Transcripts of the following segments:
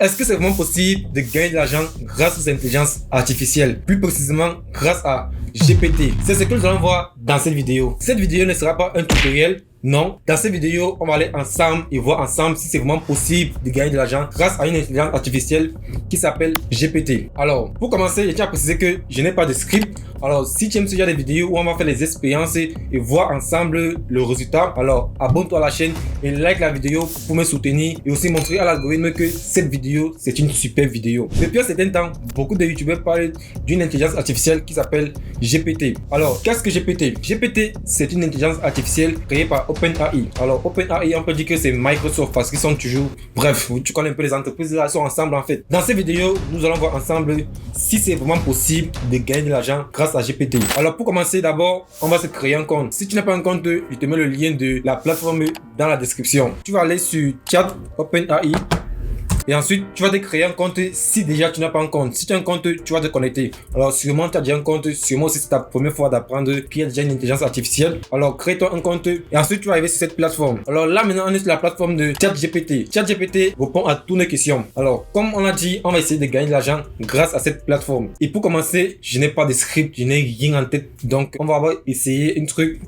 Est-ce que c'est vraiment possible de gagner de l'argent grâce aux intelligences artificielles? Plus précisément, grâce à GPT. C'est ce que nous allons voir dans cette vidéo. Cette vidéo ne sera pas un tutoriel. Non, dans cette vidéo, on va aller ensemble et voir ensemble si c'est vraiment possible de gagner de l'argent grâce à une intelligence artificielle qui s'appelle GPT. Alors, pour commencer, je tiens à préciser que je n'ai pas de script. Alors, si tu aimes ce genre de vidéos où on va faire les expériences et voir ensemble le résultat, alors abonne-toi à la chaîne et like la vidéo pour me soutenir et aussi montrer à l'algorithme que cette vidéo, c'est une super vidéo. Depuis un certain temps, beaucoup de youtubeurs parlent d'une intelligence artificielle qui s'appelle GPT. Alors, qu'est-ce que GPT? GPT, c'est une intelligence artificielle créée par OpenAI. Alors, OpenAI, on peut dire que c'est Microsoft parce qu'ils sont toujours... Bref, tu connais un peu les entreprises, là, sont ensemble en fait. Dans cette vidéo, nous allons voir ensemble si c'est vraiment possible de gagner de l'argent grâce à GPT. Alors, pour commencer, d'abord, on va se créer un compte. Si tu n'as pas un compte, je te mets le lien de la plateforme dans la description. Tu vas aller sur chat OpenAI. Et ensuite, tu vas te créer un compte si déjà tu n'as pas un compte. Si tu as un compte, tu vas te connecter. Alors, sûrement, tu as déjà un compte. Sûrement aussi, c'est ta première fois d'apprendre qu'il y a déjà une intelligence artificielle. Alors, crée-toi un compte et ensuite, tu vas arriver sur cette plateforme. Alors là, maintenant, on est sur la plateforme de ChatGPT. ChatGPT répond à toutes nos questions. Alors, comme on a dit, on va essayer de gagner de l'argent grâce à cette plateforme. Et pour commencer, je n'ai pas de script, je n'ai rien en tête. Donc, on va essayer un truc.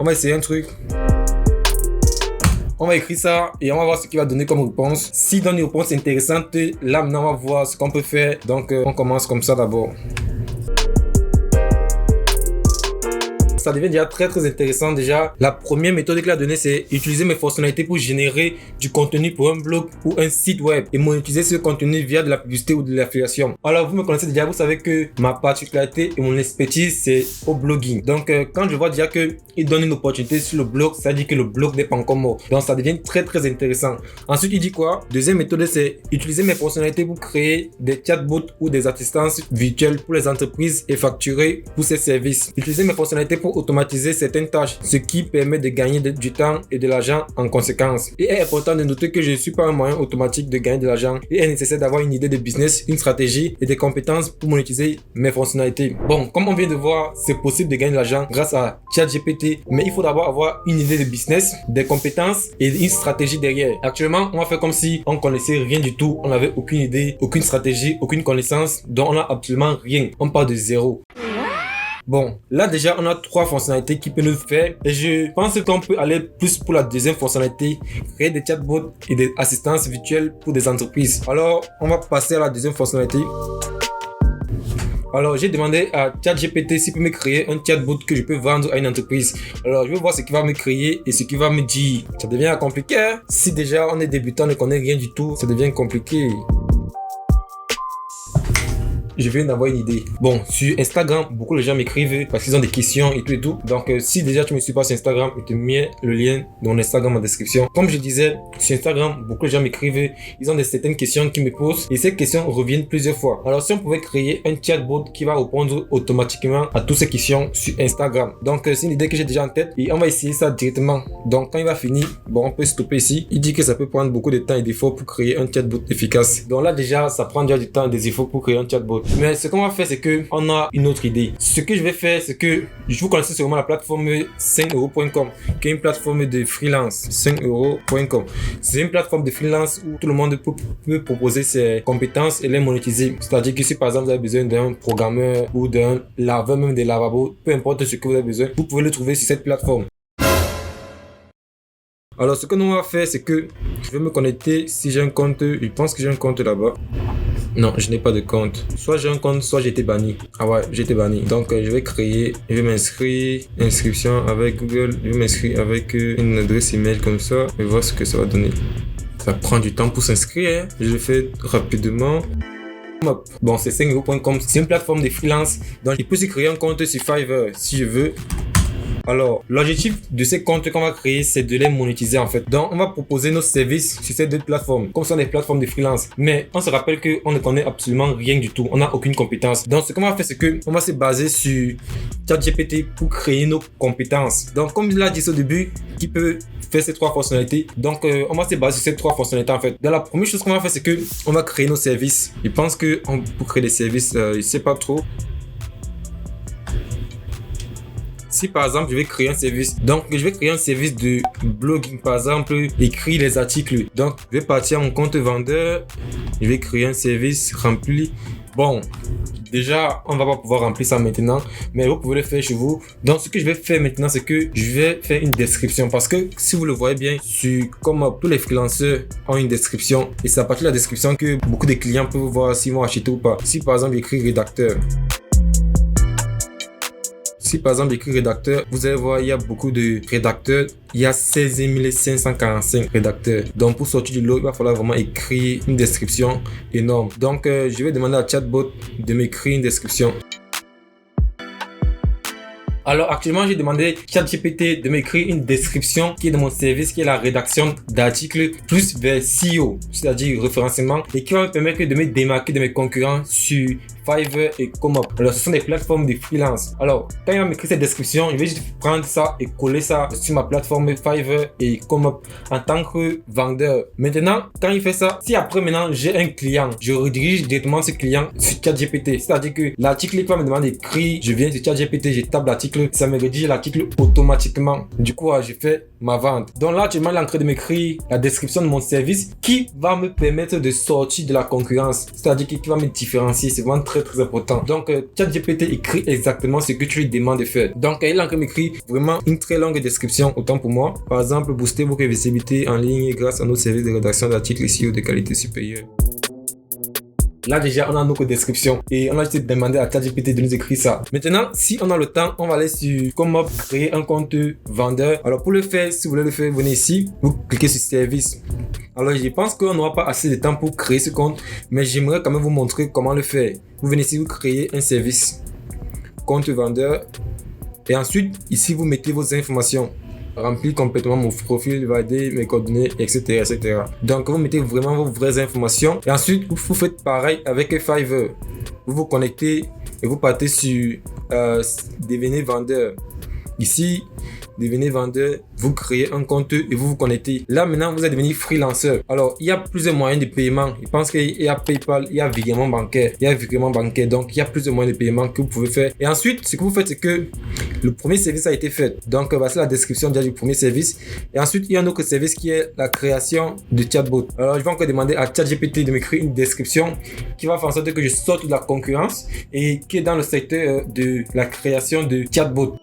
On va écrire ça et on va voir ce qu'il va donner comme réponse. S'il donne une réponse intéressante, là maintenant on va voir ce qu'on peut faire. Donc on commence comme ça d'abord. Ça devient déjà très intéressant déjà. La première méthode qu'il a donnée, c'est utiliser mes fonctionnalités pour générer du contenu pour un blog ou un site web et monétiser ce contenu via de la publicité ou de l'affiliation. Alors vous me connaissez déjà, vous savez que ma particularité et mon expertise c'est au blogging. Donc quand je vois déjà que il donne une opportunité sur le blog, ça dit que le blog n'est pas encore mort. Donc ça devient très intéressant. Ensuite il dit quoi? Deuxième méthode, c'est utiliser mes fonctionnalités pour créer des chatbots ou des assistances virtuelles pour les entreprises et facturer pour ces services. Utiliser mes fonctionnalités pour automatiser certaines tâches, ce qui permet de gagner du temps et de l'argent en conséquence. Il est important de noter que je ne suis pas un moyen automatique de gagner de l'argent. Il est nécessaire d'avoir une idée de business, une stratégie et des compétences pour monétiser mes fonctionnalités. Bon, comme on vient de voir, c'est possible de gagner de l'argent grâce à ChatGPT, mais il faut d'abord avoir une idée de business, des compétences et une stratégie derrière. Actuellement, on va faire comme si on connaissait rien du tout, on n'avait aucune idée, aucune stratégie, aucune connaissance, donc on n'a absolument rien. On part de zéro. Bon, là déjà on a 3 fonctionnalités qui peuvent nous faire et je pense qu'on peut aller plus pour la deuxième fonctionnalité, créer des chatbots et des assistances virtuelles pour des entreprises. Alors on va passer à la deuxième fonctionnalité. Alors j'ai demandé à ChatGPT s'il peut me créer un chatbot que je peux vendre à une entreprise. Alors je vais voir ce qu'il va me créer et ce qu'il va me dire. Ça devient compliqué hein? Si déjà on est débutant, on ne connaît rien du tout, ça devient compliqué. Je viens d'avoir une idée. Bon, sur Instagram, beaucoup de gens m'écrivent parce qu'ils ont des questions et tout. Donc, si déjà tu me suis pas sur Instagram, je te mets le lien de mon Instagram en description. Comme je disais, sur Instagram, beaucoup de gens m'écrivent, ils ont certaines questions qu'ils me posent et ces questions reviennent plusieurs fois. Alors, si on pouvait créer un chatbot qui va répondre automatiquement à toutes ces questions sur Instagram. Donc, c'est une idée que j'ai déjà en tête et on va essayer ça directement. Donc, quand il va finir, bon, on peut stopper ici. Il dit que ça peut prendre beaucoup de temps et d'efforts pour créer un chatbot efficace. Donc là, déjà, ça prend déjà du temps et des efforts pour créer un chatbot. Mais ce qu'on va faire, c'est que on a une autre idée. Ce que je vais faire, c'est que je vous connaissez sûrement la plateforme 5euros.com, qui est une plateforme de freelance. 5euros.com. C'est une plateforme de freelance où tout le monde peut proposer ses compétences et les monétiser. C'est-à-dire que si par exemple vous avez besoin d'un programmeur ou d'un laveur, même des lavabos, peu importe ce que vous avez besoin, vous pouvez le trouver sur cette plateforme. Alors ce que nous on va faire, c'est que je vais me connecter. Si j'ai un compte, je pense que j'ai un compte là-bas. Non, je n'ai pas de compte. Soit j'ai un compte, soit j'ai été banni. Ah ouais, j'ai été banni. Donc je vais créer, je vais m'inscrire, inscription avec Google, je vais m'inscrire avec une adresse email comme ça et voir ce que ça va donner. Ça prend du temps pour s'inscrire, hein. Je le fais rapidement. Bon, c'est 5euros.com, c'est une plateforme de freelance. Donc je peux aussi créer un compte sur Fiverr si je veux. Alors, l'objectif de ces comptes qu'on va créer, c'est de les monétiser en fait. Donc, on va proposer nos services sur ces deux plateformes, comme ce sont des plateformes de freelance. Mais on se rappelle qu'on ne connaît absolument rien du tout. On n'a aucune compétence. Donc, ce qu'on va faire, c'est qu'on va se baser sur ChatGPT pour créer nos compétences. Donc, comme il a dit au début, qui peut faire ces 3 fonctionnalités. Donc, on va se baser sur ces 3 fonctionnalités en fait. Donc, la première chose qu'on va faire, c'est qu'on va créer nos services. Je pense que pour créer des services, je ne sais pas trop. si par exemple je vais créer un service, donc je vais créer un service de blogging, par exemple, écrire les articles. Donc je vais partir à mon compte vendeur, je vais créer un service rempli. Bon, déjà, on va pas pouvoir remplir ça maintenant, mais vous pouvez le faire chez vous. Donc, ce que je vais faire maintenant, c'est que je vais faire une description parce que si vous le voyez bien, comme tous les freelanceurs ont une description et c'est à partir de la description que beaucoup de clients peuvent voir s'ils vont acheter ou pas. Si par exemple, j'écris rédacteur. Si par exemple j'écris rédacteur, vous allez voir il y a beaucoup de rédacteurs. Il y a 16 545 rédacteurs. Donc pour sortir du lot, il va falloir vraiment écrire une description énorme. Donc je vais demander à Chatbot de m'écrire une description. Alors actuellement, j'ai demandé ChatGPT de m'écrire une description qui est de mon service, qui est la rédaction d'articles plus vers SEO, c'est-à-dire référencement, et qui va me permettre de me démarquer de mes concurrents sur Fiverr et Comop. Alors ce sont des plateformes de freelance. Alors quand il va m'écrire cette description, je vais juste prendre ça et coller ça sur ma plateforme Fiverr et Comop en tant que vendeur. Maintenant, quand il fait ça, si après maintenant j'ai un client, je redirige directement ce client sur ChatGPT, c'est-à-dire que l'article qui va me demander d'écrire, je viens sur ChatGPT, je tape l'article, ça me rédige l'article automatiquement. Du coup, je fais ma vente. Donc là, actuellement, il est en train de m'écrire la description de mon service qui va me permettre de sortir de la concurrence. C'est-à-dire qui va me différencier. C'est vraiment très important. Donc, ChatGPT écrit exactement ce que tu lui demandes de faire. Donc, il est en train de m'écrire vraiment une très longue description, autant pour moi. Par exemple, booster votre visibilité en ligne grâce à nos services de rédaction d'articles SEO de qualité supérieure. Là déjà on a notre description et on a juste demandé à ChatGPT de nous écrire ça. Maintenant si on a le temps, on va aller sur comment créer un compte vendeur. Alors pour le faire, si vous voulez le faire, venez ici, vous cliquez sur service. Alors je pense qu'on n'aura pas assez de temps pour créer ce compte, mais j'aimerais quand même vous montrer comment le faire. Vous venez ici, vous créez un service, compte vendeur, et ensuite ici vous mettez vos informations. Remplir complètement mon profil, valider mes coordonnées, etc., etc. Donc, vous mettez vraiment vos vraies informations. Et ensuite, vous faites pareil avec Fiverr. Vous vous connectez et vous partez sur devenez vendeur. Ici, devenez vendeur, vous créez un compte et vous vous connectez. Là, maintenant, vous êtes devenu freelanceur. Alors, il y a plusieurs moyens de paiement. Je pense qu'il y a PayPal, il y a virement bancaire. Donc, il y a plusieurs moyens de paiement que vous pouvez faire. Et ensuite, ce que vous faites, c'est que le premier service a été fait. Donc, voici la description déjà du premier service. Et ensuite, il y a un autre service qui est la création de chatbot. Alors, je vais encore demander à ChatGPT de m'écrire une description qui va faire en sorte que je sorte de la concurrence et qui est dans le secteur de la création de chatbot.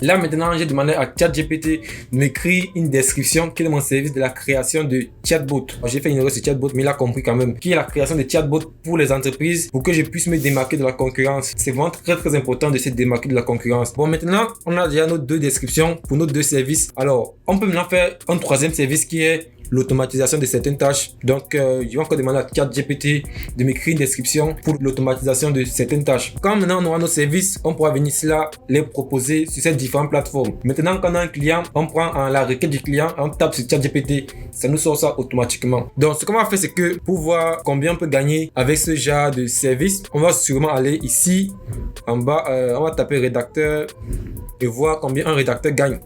Là maintenant, j'ai demandé à ChatGPT de m'écrire une description qui est de mon service de la création de chatbot. J'ai fait une erreur sur chatbot, mais il a compris quand même. Qui est la création de chatbot pour les entreprises pour que je puisse me démarquer de la concurrence. C'est vraiment très important de se démarquer de la concurrence. Bon, maintenant, on a déjà nos deux descriptions pour nos deux services. Alors, on peut maintenant faire un troisième service qui est l'automatisation de certaines tâches. Donc, je vais encore demander à ChatGPT de m'écrire une description pour l'automatisation de certaines tâches. Quand maintenant on aura nos services, on pourra venir ici là les proposer sur ces différentes plateformes. Maintenant, quand on a un client, on prend la requête du client, on tape sur ChatGPT, ça nous sort ça automatiquement. Donc, ce qu'on va faire, c'est que pour voir combien on peut gagner avec ce genre de service, on va sûrement aller ici en bas, on va taper rédacteur et voir combien un rédacteur gagne.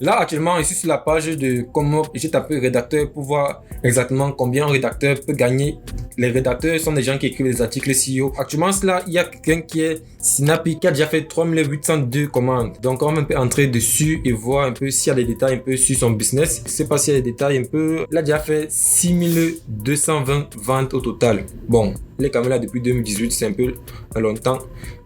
Là, actuellement, ici sur la page de comment j'ai tapé rédacteur pour voir exactement combien un rédacteur peut gagner. Les rédacteurs sont des gens qui écrivent des articles SEO. Actuellement, là, il y a quelqu'un qui est Snappy qui a déjà fait 3802 commandes. Donc, on peut entrer dessus et voir un peu s'il y a des détails un peu sur son business. Je ne sais pas s'il y a des détails un peu. Il a déjà fait 6220 ventes au total. Bon, il est quand même là depuis 2018, c'est un peu longtemps.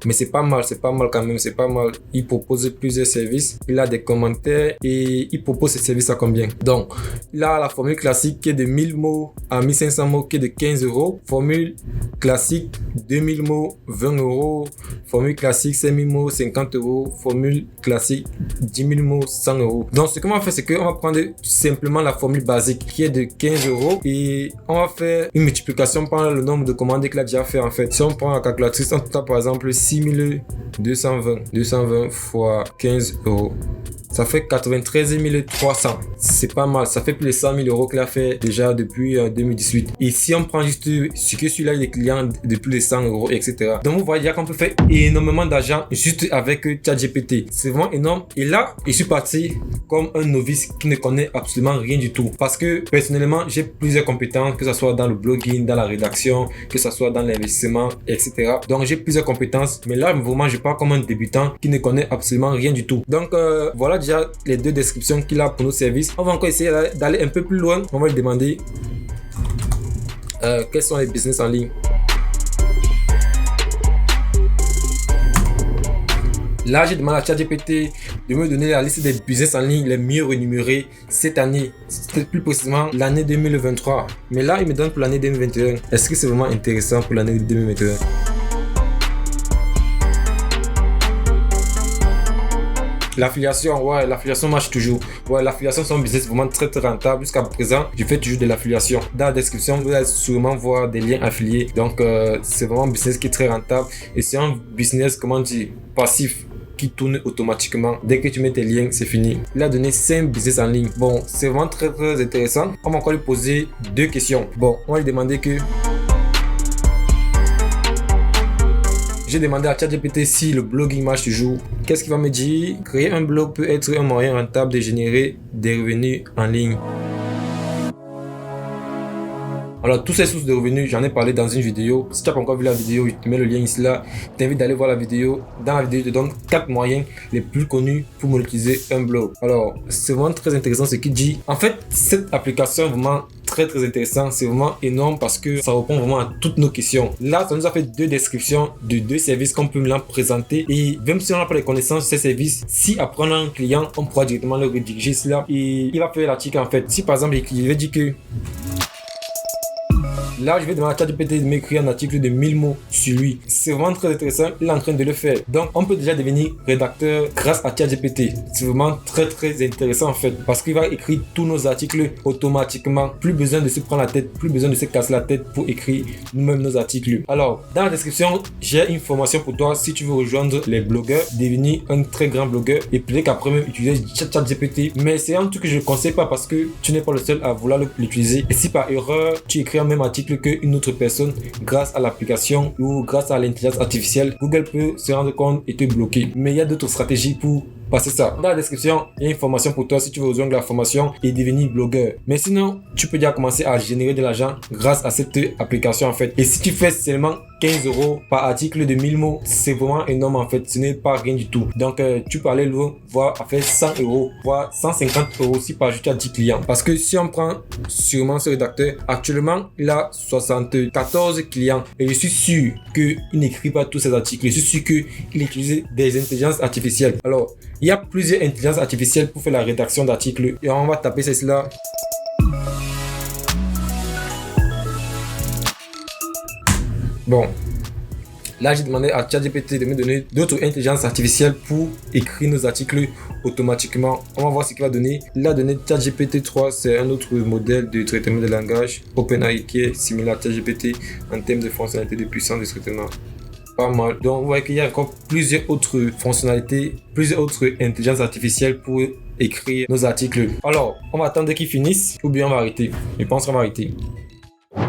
Mais c'est pas mal quand même, c'est pas mal. Il propose plusieurs services. Il a des commentaires et il propose ses services à combien. Donc, il a la formule classique qui est de 1000 mots à 1500 mots qui est de 15 €. Formule classique 2000 mots, 20 €. Formule classique 5000 mots, 50 €. Formule classique 10 000 mots, 100 €. Donc, ce qu'on va faire, c'est qu'on va prendre simplement la formule basique qui est de 15 € et on va faire une multiplication par le nombre de commandes qu'il a déjà fait en fait. Si on prend la calculatrice, on tape par exemple 6220 fois 15 €. Ça fait 93 300. C'est pas mal. Ça fait plus de 100 000 euros qu'il a fait déjà depuis 2018. Et si on prend juste ce que celui-là, les clients de plus de 100 euros, etc. Donc vous voyez déjà qu'on peut faire énormément d'argent juste avec ChatGPT. C'est vraiment énorme. Et là, je suis parti comme un novice qui ne connaît absolument rien du tout. Parce que personnellement, j'ai plusieurs compétences, que ce soit dans le blogging, dans la rédaction, que ce soit dans l'investissement, etc. Donc j'ai plusieurs compétences. Mais là, vraiment, je pars comme un débutant qui ne connaît absolument rien du tout. Donc voilà déjà les deux descriptions qu'il a pour nos services. On va encore essayer d'aller un peu plus loin. On va lui demander quels sont les business en ligne. Là, j'ai demandé à ChatGPT de me donner la liste des business en ligne les mieux rémunérés cette année. C'était plus précisément l'année 2023. Mais là, il me donne pour l'année 2021. Est-ce que c'est vraiment intéressant pour l'année 2021? L'affiliation, ouais, l'affiliation marche toujours. Ouais, l'affiliation, c'est un business vraiment très rentable. Jusqu'à présent, je fais toujours de l'affiliation. Dans la description, vous allez sûrement voir des liens affiliés. Donc, c'est vraiment un business qui est très rentable. Et c'est un business, comment dire, passif, qui tourne automatiquement. Dès que tu mets tes liens, c'est fini. Il a donné 5 business en ligne. Bon, c'est vraiment très intéressant. On va encore lui poser 2 questions. Bon, on va lui demander que... J'ai demandé à ChatGPT si le blogging marche toujours. Qu'est-ce qu'il va me dire? Créer un blog peut être un moyen rentable de générer des revenus en ligne. Alors, toutes ces sources de revenus, j'en ai parlé dans une vidéo. Si tu n'as pas encore vu la vidéo, je te mets le lien ici là. Je t'invite d'aller voir la vidéo. Dans la vidéo, je te donne 4 moyens les plus connus pour monétiser un blog. Alors, c'est vraiment très intéressant ce qu'il dit. En fait, cette application est vraiment très intéressant, c'est vraiment énorme parce que ça répond vraiment à toutes nos questions. Là, ça nous a fait 2 descriptions de 2 services qu'on peut maintenant présenter, et même si on n'a pas les connaissances de ces services, si après on a un client, on pourra directement le rediriger cela et il va faire l'article. En fait, si par exemple il veut dire que là, je vais demander à ChatGPT de m'écrire un article de 1000 mots sur lui. C'est vraiment très intéressant. Il est en train de le faire. Donc, on peut déjà devenir rédacteur grâce à ChatGPT. C'est vraiment très intéressant en fait. Parce qu'il va écrire tous nos articles automatiquement. Plus besoin de se prendre la tête, plus besoin de se casser la tête pour écrire nous-mêmes nos articles. Alors, dans la description, j'ai une formation pour toi si tu veux rejoindre les blogueurs, devenir un très grand blogueur et peut-être qu'après même utiliser ChatGPT. Mais c'est un truc que je ne conseille pas parce que tu n'es pas le seul à vouloir l'utiliser. Et si par erreur, tu écris un même article qu'une autre personne, grâce à l'application ou grâce à l'intelligence artificielle, Google peut se rendre compte et te bloquer. Mais il y a d'autres stratégies pour passer ça. Dans la description, il y a une formation pour toi si tu veux rejoindre la formation et devenir blogueur. Mais sinon, tu peux déjà commencer à générer de l'argent grâce à cette application en fait. Et si tu fais seulement 15 euros par article de 1000 mots, c'est vraiment énorme en fait. Ce n'est pas rien du tout. Donc, tu peux aller loin, voire à faire 100 euros, voire 150 euros si par ajouter à 10 clients. Parce que si on prend sûrement ce rédacteur, actuellement, il a 74 clients. Et je suis sûr qu'il n'écrit pas tous ses articles. Je suis sûr qu'il utilise des intelligences artificielles. Alors, il y a plusieurs intelligences artificielles pour faire la rédaction d'articles. Et on va taper celle-là. Bon, là j'ai demandé à ChatGPT de me donner d'autres intelligences artificielles pour écrire nos articles automatiquement. On va voir ce qu'il va donner. Il a donné ChatGPT 3, c'est un autre modèle de traitement de langage OpenAI qui est similaire à ChatGPT en termes de fonctionnalité de puissance de traitement. Pas mal. Donc vous voyez qu'il y a encore plusieurs autres fonctionnalités, plusieurs autres intelligences artificielles pour écrire nos articles. Alors, on va attendre qu'ils finissent ou bien on va arrêter. Je pense qu'on va arrêter.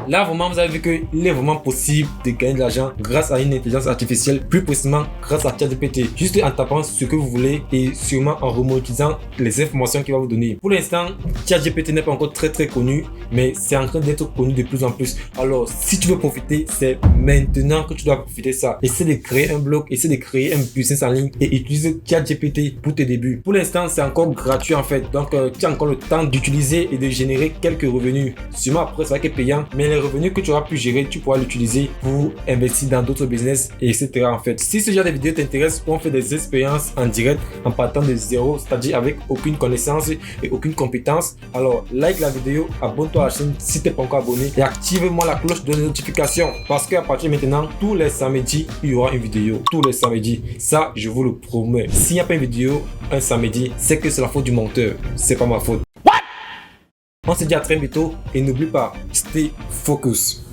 Là, vraiment, vous avez vu qu'il est vraiment possible de gagner de l'argent grâce à une intelligence artificielle, plus précisément grâce à ChatGPT. Juste en tapant ce que vous voulez et sûrement en remonétisant les informations qu'il va vous donner. Pour l'instant, ChatGPT n'est pas encore très connu, mais c'est en train d'être connu de plus en plus. Alors, si tu veux profiter, c'est maintenant que tu dois profiter de ça. Essaie de créer un blog, essaie de créer un business en ligne et utilise ChatGPT pour tes débuts. Pour l'instant, c'est encore gratuit en fait. Donc, tu as encore le temps d'utiliser et de générer quelques revenus. Sûrement après, ça va être payant. Mais les revenus que tu auras pu gérer, tu pourras l'utiliser pour investir dans d'autres business, etc. en fait. Si ce genre de vidéo t'intéresse, on fait des expériences en direct en partant de zéro, c'est-à-dire avec aucune connaissance et aucune compétence. Alors, like la vidéo, abonne-toi à la chaîne si tu n'es pas encore abonné et active-moi la cloche de notification parce qu'à partir de maintenant, tous les samedis, il y aura une vidéo. Tous les samedis. Ça, je vous le promets. S'il n'y a pas une vidéo un samedi, c'est que c'est la faute du monteur. C'est pas ma faute. On se dit à très bientôt et n'oublie pas, stay focus.